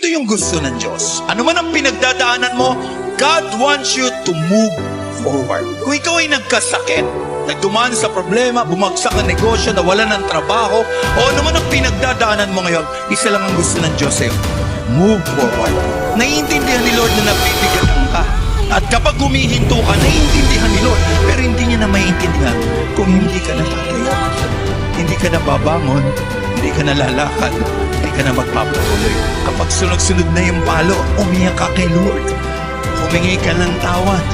Ito yung gusto ng Diyos. Ano man ang pinagdadaanan mo, God wants you to move forward. Kung ikaw ay nagkasakit, nagdumaan sa problema, bumagsak ang negosyo, nawalan ng trabaho, o ano man ang pinagdadaanan mo ngayon, isa lang ang gusto ng Diyos sa'yo. Move forward. Naiintindihan ni Lord na nabibigatan ka. At kapag humihinto ka, naiintindihan ni Lord. Pero hindi niya na maiintindihan kung hindi ka natatayo. Hindi ka na babangon, hindi ka na lalakad, hindi ka na magpapatuloy. Kapag sunod-sunod na yung palo, umiyak ka kay Lord. Humingi ka ng tawad.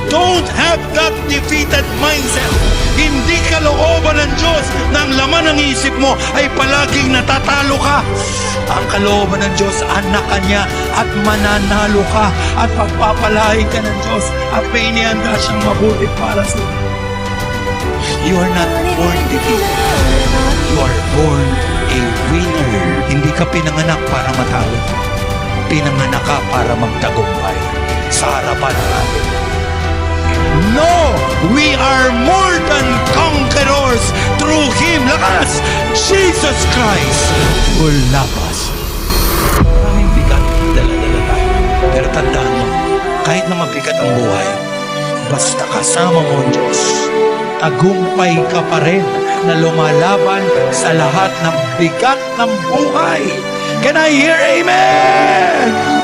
Don't have that defeated mindset. Hindi kalooban ng Diyos na ang laman ng isip mo ay palaging natatalo ka. Ang kalooban ng Diyos, anak ka niya at mananalo ka at pagpapalain ka ng Diyos at may inihanda siyang mabuti para sa iyo. You are not born defeated. You are born a winner. Hindi ka pinanganak para matalo. Pinanganak ka para magtagumpay sa harapan ng atin. No! We are more than conquerors through Him. Lakas! Jesus Christ will love us. Maraming bigat, dala-dala tayo. Pero tandaan mo, kahit na mabigat ang buhay, basta kasama mo ang Diyos, tagumpay ka pa rin na lumalaban sa lahat ng bigat ng buhay. Can I hear amen?